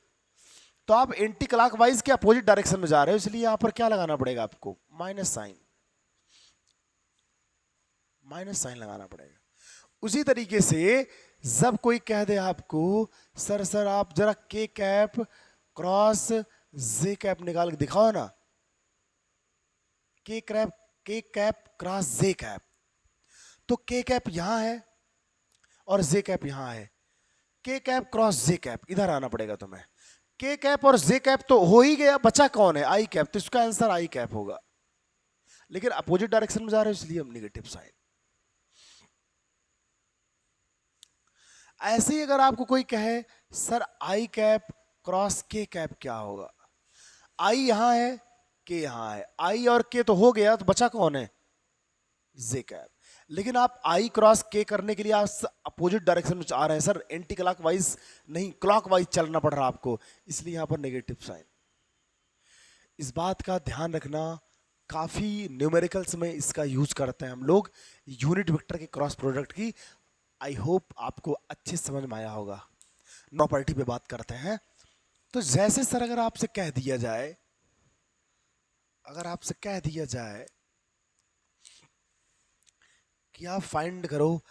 तो आप एंटी क्लॉकवाइज के अपोजिट डायरेक्शन में जा रहे हो, इसलिए यहां पर क्या लगाना पड़ेगा आपको, माइनस साइन, माइनस साइन लगाना पड़ेगा। उसी तरीके से जब कोई कह दे आपको सर आप जरा के कैप क्रॉस जे कैप निकाल के दिखाओ ना, के कैप क्रॉस जे कैप, तो के कैप यहां है और जे कैप यहां है, के कैप क्रॉस जे कैप इधर आना पड़ेगा तुम्हें। के कैप और जे कैप तो हो ही गया, बचा कौन है, आई कैप, तो इसका आंसर आई कैप होगा। लेकिन अपोजिट डायरेक्शन में जा रहे हो इसलिए हम निगेटिव साइन। ऐसे ही अगर आपको कोई कहे सर आई कैप क्रॉस के कैप क्या होगा, आई यहां है के यहां है, आई और के तो हो गया, तो बचा कौन है, जे कैप। लेकिन आप आई क्रॉस के करने के लिए आप अपोजिट डायरेक्शन में आ रहे हैं सर, एंटी क्लॉकवाइज नहीं क्लॉकवाइज चलना पड़ रहा आपको, इसलिए यहां पर नेगेटिव साइन। इस बात का ध्यान रखना, काफी न्यूमेरिकल्स में इसका यूज करते हैं हम लोग यूनिट वेक्टर के क्रॉस प्रोडक्ट की। आई होप आपको अच्छे समझ में आया होगा। प्रॉपर्टी पे बात करते हैं। तो जैसे सर अगर आपसे कह दिया जाए, अगर आपसे कह दिया जाए कि आप फाइंड करो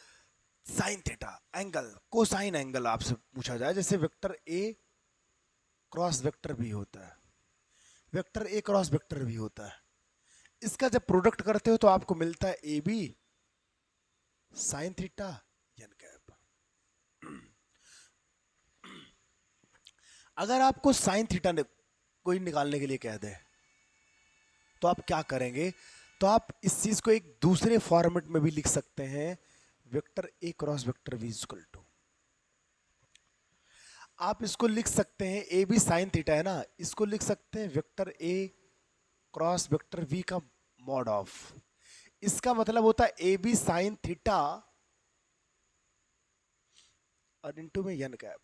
sine theta angle, cosine angle आपसे पूछा जाए, जैसे वेक्टर ए क्रॉस वेक्टर बी होता है, वेक्टर ए क्रॉस वेक्टर बी होता है, इसका जब प्रोडक्ट करते हो तो आपको मिलता है A B sine theta N cap. अगर आपको साइन थीटा कोई निकालने के लिए कह दे तो आप क्या करेंगे, तो आप इस चीज को एक दूसरे फॉर्मेट में भी लिख सकते हैं, vector A cross vector V equal to, आप इसको लिख सकते हैं ए बी साइन थीटा है ना, इसको लिख सकते हैं वेक्टर ए क्रॉस वेक्टर वी का मॉड ऑफ, इसका मतलब होता है ए बी साइन थीटा और इनटू में एन कैप।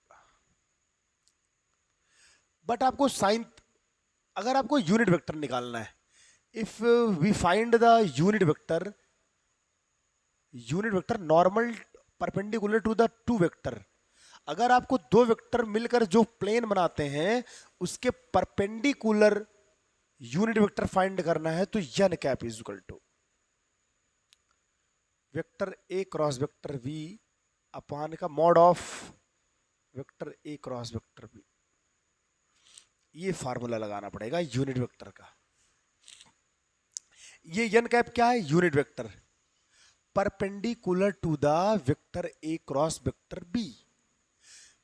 बट आपको साइन, अगर आपको यूनिट वेक्टर निकालना है, if we find the unit vector normal perpendicular to the two vector, अगर आपको दो वेक्टर मिलकर जो प्लेन बनाते हैं उसके परपेंडिकुलर यूनिट वेक्टर फाइंड करना है, तो N cap is equal to vector A cross vector V upon का mod of vector A cross vector V. ये फार्मूला लगाना पड़ेगा यूनिट वेक्टर का। ये एन कैप क्या है, unit vector perpendicular to the vector A cross vector B.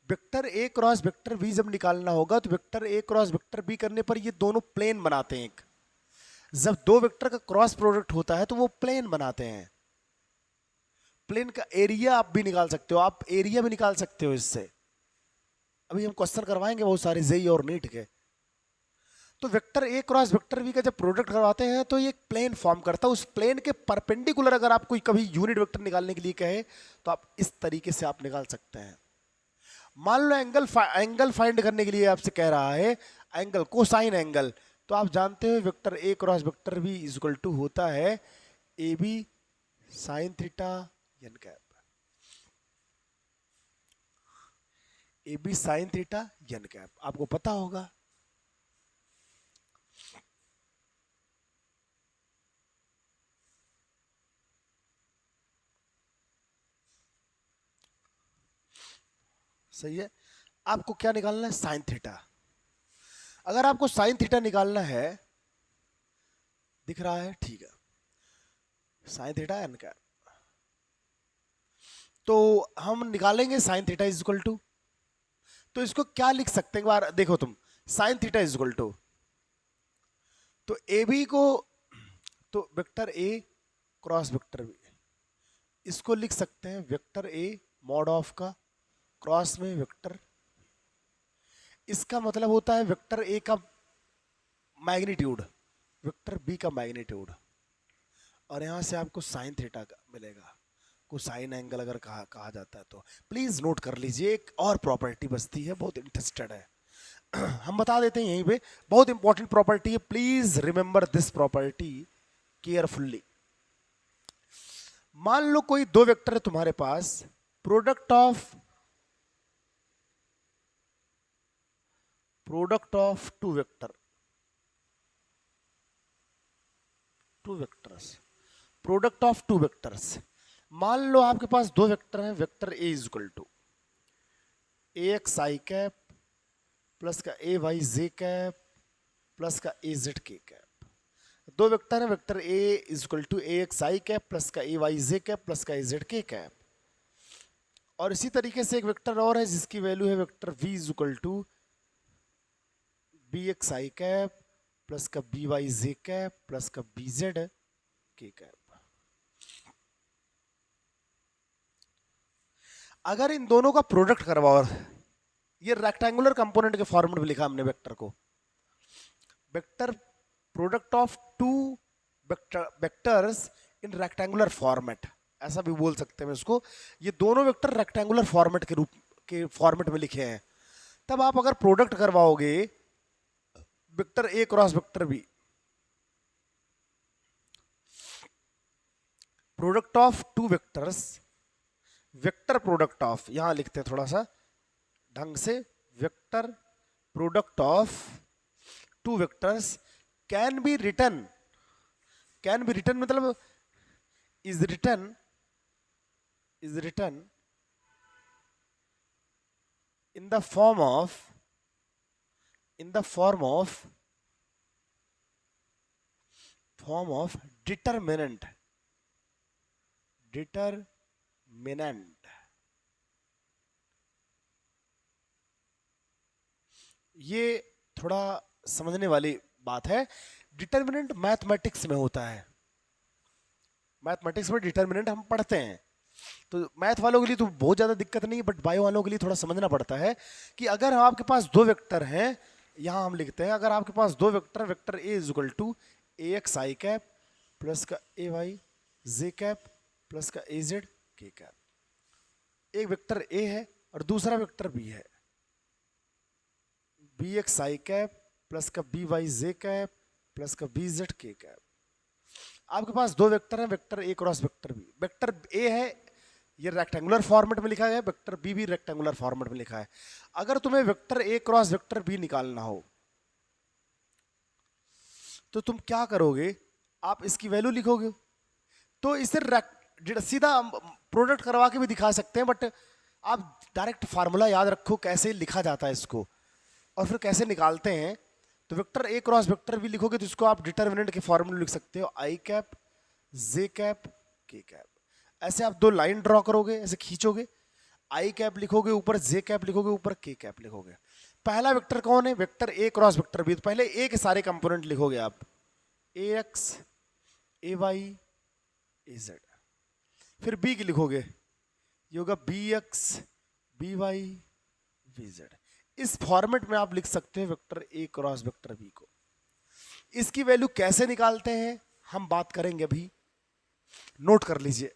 Vector A cross vector B जब निकालना होगा तो वेक्टर ए क्रॉस वेक्टर बी करने पर ये दोनों प्लेन बनाते हैं। एक जब दो वेक्टर का क्रॉस प्रोडक्ट होता है तो वो प्लेन बनाते हैं। प्लेन का एरिया आप भी निकाल सकते हो, आप एरिया भी निकाल सकते हो इससे। अभी हम क्वेश्चन करवाएंगे बहुत सारे जेई और नीट के। तो वेक्टर ए क्रॉस वेक्टर बी का जब प्रोडक्ट करवाते हैं तो ये प्लेन फॉर्म करता है, उस प्लेन के परपेंडिकुलर अगर आप कोई कभी यूनिट वेक्टर निकालने के लिए कहे तो आप इस तरीके से आप निकाल सकते हैं। मान लो एंगल फाइंड करने के लिए आपसे कह रहा है एंगल कोसाइन एंगल, तो आप जानते हो vector A cross vector B is equal to होता है A B sine theta N cap, A B sine theta N cap आपको पता होगा। सही है। आपको क्या निकालना है, साइन थीटा। अगर आपको साइन थीटा निकालना है, दिख रहा है, ठीक है, साइन थीटा एन कैप, तो हम निकालेंगे sine theta is equal to, तो इसको क्या लिख सकते हैं, एक बार देखो तुम, sine theta is equal to, तो ए बी को, तो वेक्टर ए क्रॉस वेक्टर बी, इसको लिख सकते हैं वेक्टर ए मॉड ऑफ का क्रॉस में वेक्टर, इसका मतलब होता है वेक्टर ए का मैग्नीट्यूड वेक्टर बी का मैग्नीट्यूड, और यहां से आपको साइन थीटा का मिलेगा, को साइन एंगल अगर कहा जाता है तो प्लीज नोट कर लीजिए। एक और प्रॉपर्टी बचती है, बहुत इंटरेस्टेड है हम बता देते हैं यहीं पे, बहुत इंपॉर्टेंट प्रॉपर्टी है, please remember this property. Carefully. मान लो कोई दो वेक्टर है तुम्हारे पास, product of two vectors, product of two vectors. मान लो आपके पास दो वेक्टर हैं, vector A is equal to A X I cap plus का A Y J cap plus का ए जेड के कैप। दो वेक्टर है, vector A is equal to A X I cap plus का A Y J cap plus का A Z K cap. और इसी तरीके से एक वेक्टर और है जिसकी वैल्यू है vector V is equal to B X I cap plus का B Y J cap plus का बी जेड के कैप। अगर इन दोनों का प्रोडक्ट करवाओ, ये रेक्टेंगुलर कंपोनेंट के फॉर्मेट में लिखा हमने वेक्टर को, vector product of two vectors in rectangular format, ऐसा भी बोल सकते हैं इसको। ये दोनों वेक्टर रेक्टेंगुलर फॉर्मेट के रूप के फॉर्मेट में लिखे हैं। तब आप अगर प्रोडक्ट करवाओगे vector A cross vector B, product of two vectors, vector product of, यहां लिखते हैं थोड़ा सा ढंग से, vector product of two vectors can be written मतलब is written in the form of determinant ये थोड़ा समझने वाली बात है। डिटर्मिनेंट मैथमेटिक्स में होता है, मैथमेटिक्स में डिटर्मिनेंट हम पढ़ते हैं, तो मैथ वालों के लिए तो बहुत ज्यादा दिक्कत नहीं है, बट बायो वालों के लिए थोड़ा समझना पड़ता है कि अगर आपके पास दो वेक्टर हैं, यहां हम लिखते हैं अगर आपके पास दो vector, vector A is equal to A X I cap plus का A Y J cap plus का ए जेड के कैप। एक वेक्टर ए है और दूसरा वेक्टर बी है, B X I cap plus का B Y J cap plus का B Z K cap. आपके पास दो वेक्टर हैं, vector A cross vector B. Vector A है ये रेक्टेंगुलर फॉर्मेट में लिखा गया है, वेक्टर बी भी रेक्टेंगुलर फॉर्मेट में लिखा है। अगर तुम्हें वेक्टर ए क्रॉस वेक्टर बी निकालना हो तो तुम क्या करोगे, आप इसकी वैल्यू लिखोगे। तो इसे सीधा प्रोडक्ट करवा के भी दिखा सकते हैं, बट आप डायरेक्ट फार्मूला याद रखो कैसे लिखा जाता है इसको और फिर कैसे निकालते हैं। तो वेक्टर ए क्रॉस वेक्टर भी लिखोगे तो इसको आप डिटर्मिनेंट के फॉर्मूले लिख सकते हो, आई कैप जे कैप के कैप। ऐसे आप दो लाइन ड्रॉ करोगे, ऐसे खींचोगे, आई कैप लिखोगे ऊपर, जे कैप लिखोगे ऊपर, के कैप लिखोगे। पहला वेक्टर कौन है, वेक्टर ए क्रॉस वेक्टर बी। तो पहले ए के सारे कंपोनेंट लिखोगे आप, a x A Y A z. फिर बी की लिखोगे, ये होगा b x B Y B z. इस फॉर्मेट में आप लिख सकते हैं वेक्टर ए क्रॉस वेक्टर बी को। इसकी वैल्यू कैसे निकालते हैं हम बात करेंगे अभी, नोट कर लीजिए।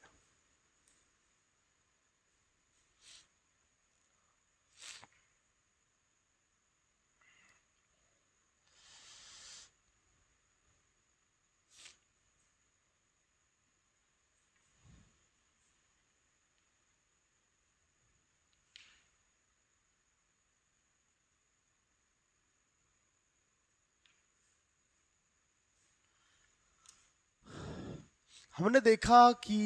हमने देखा कि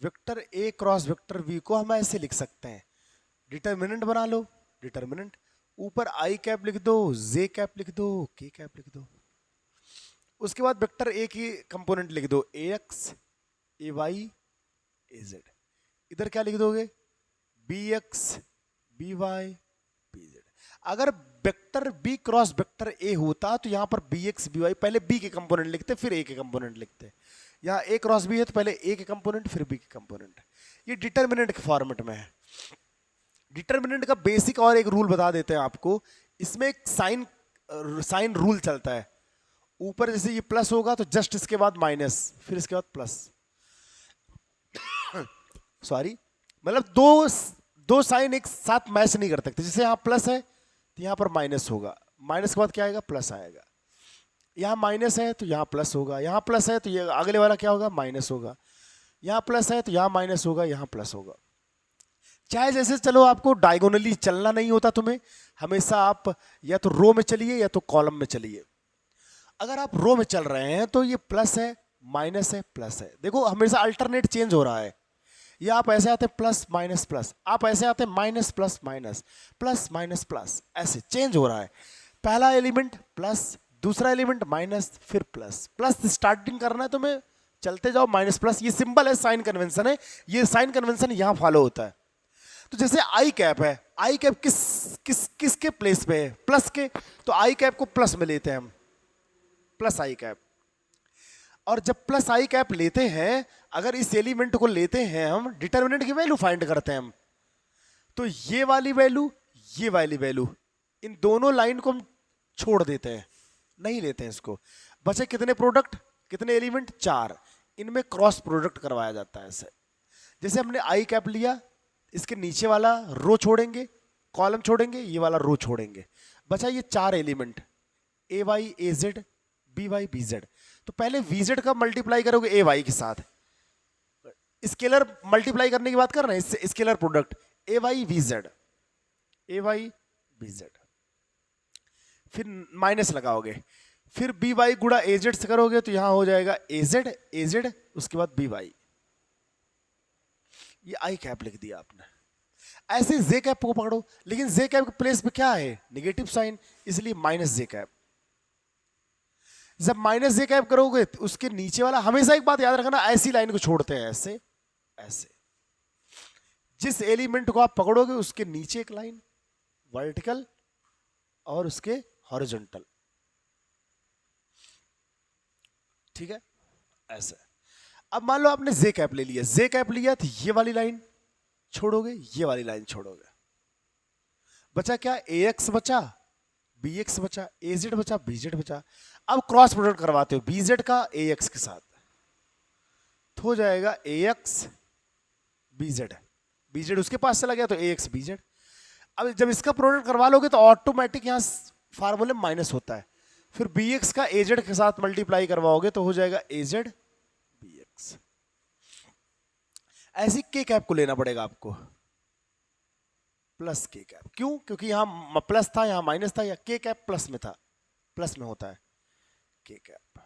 वेक्टर ए क्रॉस वेक्टर वी को हम ऐसे लिख सकते हैं, डिटर्मिनेंट बना लो, डिटर्मिनेंट ऊपर आई कैप लिख दो, जे कैप लिख दो, के कैप लिख दो। उसके बाद वेक्टर ए की कंपोनेंट लिख दो, A x A Y A Z. इधर क्या लिख दोगे, B x B Y B Z. अगर vector B cross vector A होता तो यहां पर बी एक्स बी वाई, पहले बी के कंपोनेंट लिखते फिर ए के कंपोनेंट लिखते। यहाँ ए क्रॉस बी है तो पहले ए के कंपोनेंट फिर बी के कंपोनेंट। ये डिटर्मिनेंट के फॉर्मेट में है। डिटर्मिनेंट का बेसिक और एक रूल बता देते हैं आपको, इसमें एक साइन रूल चलता है। ऊपर जैसे ये प्लस होगा तो जस्ट इसके बाद माइनस, फिर इसके बाद प्लस। सॉरी, मतलब दो साइन एक साथ मैच नहीं कर सकते। जैसे यहाँ प्लस है तो यहाँ पर माइनस होगा, माइनस के बाद क्या आएगा, प्लस आएगा। यहाँ माइनस है तो यहाँ प्लस होगा, यहाँ प्लस है तो ये अगले वाला क्या होगा, माइनस होगा, यहाँ प्लस है तो यहाँ माइनस होगा, यहाँ प्लस होगा। चाहे जैसे चलो, आपको डायगोनली चलना नहीं होता तुम्हें, हमेशा आप या तो रो में चलिए या तो कॉलम में चलिए। अगर आप रो में चल रहे हैं तो ये प्लस है, माइनस है, प्लस है, देखो हमेशा अल्टरनेट चेंज हो रहा है। ये आप ऐसे आते हैं प्लस माइनस प्लस, आप ऐसे आते हैं minus plus minus, plus minus plus, ऐसे चेंज हो रहा है। पहला एलिमेंट प्लस, दूसरा एलिमेंट माइनस, फिर प्लस, प्लस स्टार्टिंग करना है तुम्हें, चलते जाओ माइनस प्लस। ये सिंबल है, साइन कन्वेंशन है, ये साइन कन्वेंशन यहाँ फॉलो होता है। तो जैसे आई कैप है, आई कैप किसके प्लेस पे है, प्लस के, तो आई कैप को प्लस में लेते हैं हम, प्लस आई कैप। और जब प्लस आई कैप लेते हैं, अगर इस एलिमेंट को लेते हैं हम, डिटर्मिनेंट की वैल्यू फाइंड करते हैं हम, तो ये वाली वैल्यू, ये वाली वैल्यू, इन दोनों लाइन को हम छोड़ देते हैं, नहीं लेते हैं इसको। बचे कितने प्रोडक्ट, कितने एलिमेंट, 4, इनमें क्रॉस प्रोडक्ट करवाया जाता है ऐसे। जैसे हमने आई कैप लिया, इसके नीचे वाला रो छोड़ेंगे, कॉलम छोड़ेंगे, ये वाला रो छोड़ेंगे, बचा ये 4 element, A Y A Z B Y B Z. तो पहले वी जेड का मल्टीप्लाई करोगे ए वाई के साथ, स्केलर मल्टीप्लाई करने की बात कर रहे हैं, scalar product a y v z, a y B z, फिर माइनस लगाओगे, फिर बी वाई गुड़ा ए जेड से करोगे तो यहां हो जाएगा ए जेड, उसके बाद बी वाई। ये आई कैप लिख दिया आपने। ऐसे जे कैप को पकड़ो, लेकिन जे कैप के प्लेस पे क्या है, नेगेटिव साइन, इसलिए माइनस जे कैप। जब माइनस जे कैप करोगे तो उसके नीचे वाला, हमेशा एक बात याद रखना, ऐसी लाइन को छोड़ते हैं, ऐसे ऐसे। जिस एलिमेंट को आप पकड़ोगे उसके नीचे एक लाइन वर्टिकल और उसके हॉरिजॉन्टल, ठीक है, ऐसे। अब मान लो आपने जे कैप ले लिया, जे कैप लिया तो ये वाली लाइन छोड़ोगे, ये वाली लाइन छोड़ोगे, बचा क्या, ए एक्स बचा, बी एक्स बचा, ए जेड बचा, बी जेड बचा। अब क्रॉस प्रोडक्ट करवाते हो बी जेड का ए एक्स के साथ, तो हो जाएगा A X B Z, B Z उसके पास चला गया तो ए एक्स बी जेड। अब जब इसका प्रोडक्ट करवा लोगे तो ऑटोमेटिक यहां फार्मूले माइनस होता है, फिर बी एक्स का ए जेड के साथ मल्टीप्लाई करवाओगे तो हो जाएगा ए जेड बी एक्स। ऐसी के कैप को लेना पड़ेगा आपको, प्लस के कैप। क्यों, क्योंकि यहां प्लस था, यहां माइनस था, या के कैप प्लस में था, प्लस में होता है के कैप।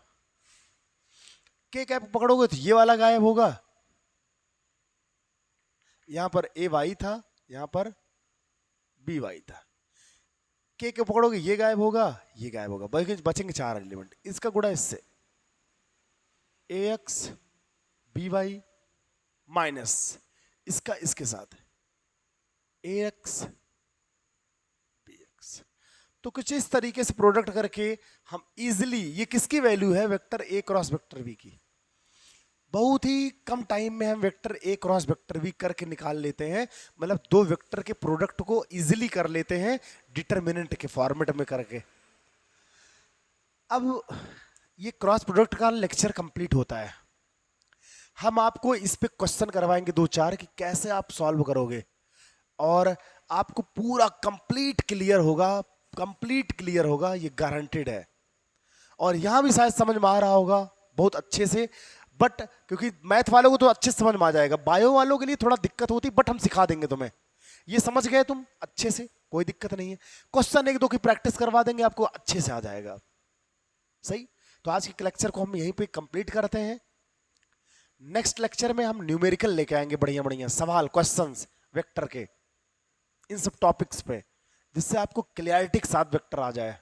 के कैप पकड़ोगे तो ये वाला गायब होगा, यहां पर ए वाई था, यहां पर बी वाई था। के पकड़ोगे ये गायब होगा, ये गायब होगा, बचेंगे 4 एलिमेंट। इसका गुणा इससे, ए एक्स बी वाई माइनस इसका इसके साथ ए एक्स बी एक्स। तो कुछ इस तरीके से प्रोडक्ट करके हम इजिली, ये किसकी वैल्यू है, वेक्टर ए क्रॉस वेक्टर बी की। बहुत ही कम टाइम में हम वेक्टर ए क्रॉस वेक्टर बी करके निकाल लेते हैं, मतलब 2 वेक्टर के प्रोडक्ट को इजिली कर लेते हैं डिटरमिनेंट के फॉर्मेट में करके। अब ये क्रॉस प्रोडक्ट का लेक्चर कंप्लीट होता है, हम आपको इस पे क्वेश्चन करवाएंगे 2-4 कि कैसे आप सॉल्व करोगे, और आपको पूरा कंप्लीट क्लियर होगा, ये गारंटेड है। और यहां भी शायद समझ में आ रहा होगा बहुत अच्छे से, बट क्योंकि मैथ वालों को तो अच्छे से समझ में आ जाएगा, बायो वालों के लिए थोड़ा दिक्कत होती, बट हम सिखा देंगे तुम्हें। ये समझ गए तुम अच्छे से, कोई दिक्कत नहीं है। क्वेश्चन 1-2 की प्रैक्टिस करवा देंगे, आपको अच्छे से आ जाएगा। सही, तो आज के लेक्चर को हम यहीं पे कंप्लीट करते हैं। नेक्स्ट लेक्चर में हम न्यूमेरिकल लेके आएंगे, बढ़िया बढ़िया सवाल, क्वेश्चंस वेक्टर के, इन सब टॉपिक्स पे, जिससे आपको क्लियरिटी के साथ वेक्टर आ जाए।